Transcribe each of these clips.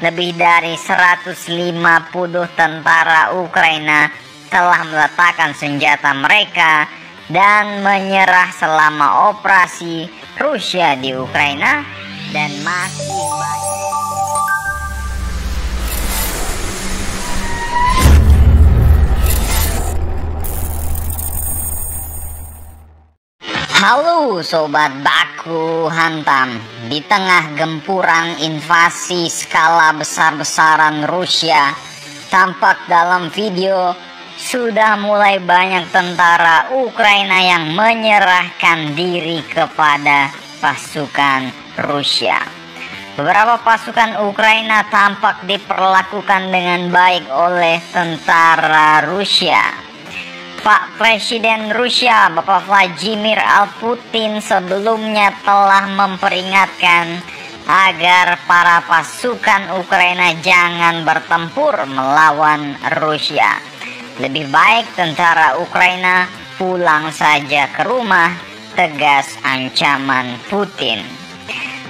lebih dari 150 tentara Ukraina telah meletakkan senjata mereka dan menyerah selama operasi Rusia di Ukraina, dan masih banyak. Halo sobat baku hantam, di tengah gempuran invasi skala besar-besaran Rusia, tampak dalam video sudah mulai banyak tentara Ukraina yang menyerahkan diri kepada pasukan Rusia. Beberapa pasukan Ukraina tampak diperlakukan dengan baik oleh tentara Rusia. Pak Presiden Rusia, Bapak Vladimir Putin sebelumnya telah memperingatkan agar para pasukan Ukraina jangan bertempur melawan Rusia. Lebih baik tentara Ukraina pulang saja ke rumah, tegas ancaman Putin.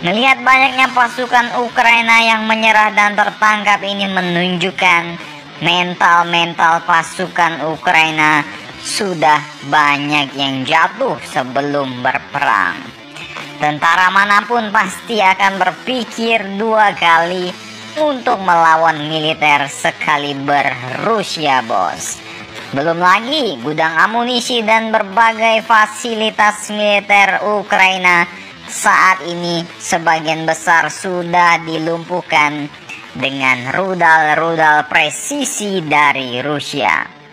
Melihat banyaknya pasukan Ukraina yang menyerah dan tertangkap ini menunjukkan mental pasukan Ukraina sudah banyak yang jatuh sebelum berperang. Tentara manapun pasti akan berpikir dua kali untuk melawan militer sekaliber Rusia, bos. Belum lagi gudang amunisi dan berbagai fasilitas militer Ukraina saat ini sebagian besar sudah dilumpuhkan dengan rudal-rudal presisi dari Rusia.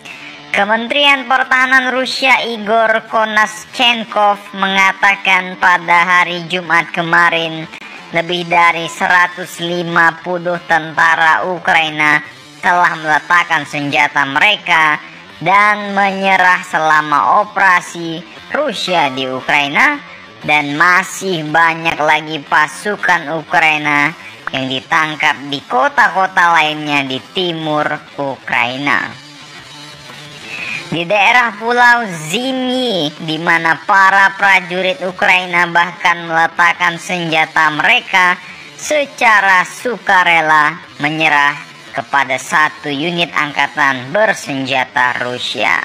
Kementerian Pertahanan Rusia Igor Konaschenkov mengatakan pada hari Jumat kemarin lebih dari 150 tentara Ukraina telah meletakkan senjata mereka dan menyerah selama operasi Rusia di Ukraina, dan masih banyak lagi pasukan Ukraina yang ditangkap di kota-kota lainnya di timur Ukraina. Di daerah Pulau Zimny, di mana para prajurit Ukraina bahkan meletakkan senjata mereka secara sukarela menyerah kepada satu unit angkatan bersenjata Rusia.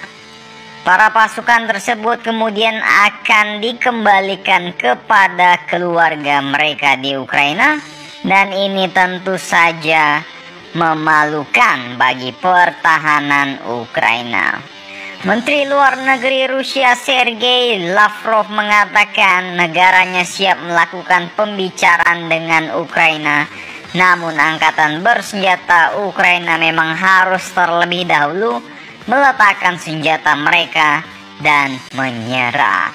Para pasukan tersebut kemudian akan dikembalikan kepada keluarga mereka di Ukraina, dan ini tentu saja memalukan bagi pertahanan Ukraina. Menteri Luar Negeri Rusia Sergei Lavrov mengatakan negaranya siap melakukan pembicaraan dengan Ukraina, namun angkatan bersenjata Ukraina memang harus terlebih dahulu meletakkan senjata mereka dan menyerah.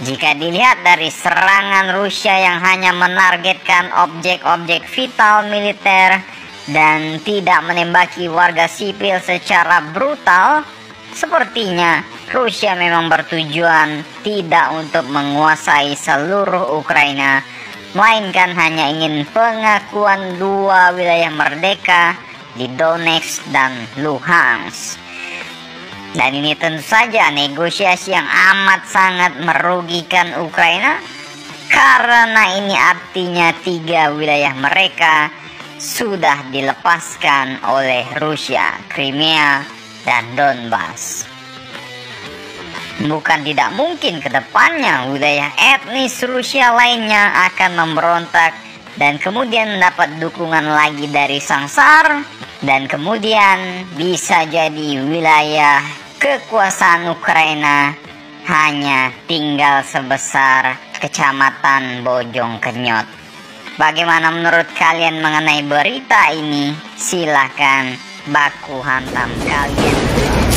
Jika dilihat dari serangan Rusia yang hanya menargetkan objek-objek vital militer dan tidak menembaki warga sipil secara brutal, sepertinya Rusia memang bertujuan tidak untuk menguasai seluruh Ukraina, melainkan hanya ingin pengakuan dua wilayah merdeka di Donetsk dan Luhansk. Dan ini tentu saja negosiasi yang amat sangat merugikan Ukraina, karena ini artinya 3 wilayah mereka sudah dilepaskan oleh Rusia, Crimea dan Donbas. Bukan tidak mungkin ke depannya wilayah etnis Rusia lainnya akan memberontak dan kemudian mendapat dukungan lagi dari Sang Tsar, dan kemudian bisa jadi wilayah kekuasaan Ukraina hanya tinggal sebesar kecamatan Bojongkenyot. Bagaimana menurut kalian mengenai berita ini? Silahkan baku hantam kalian.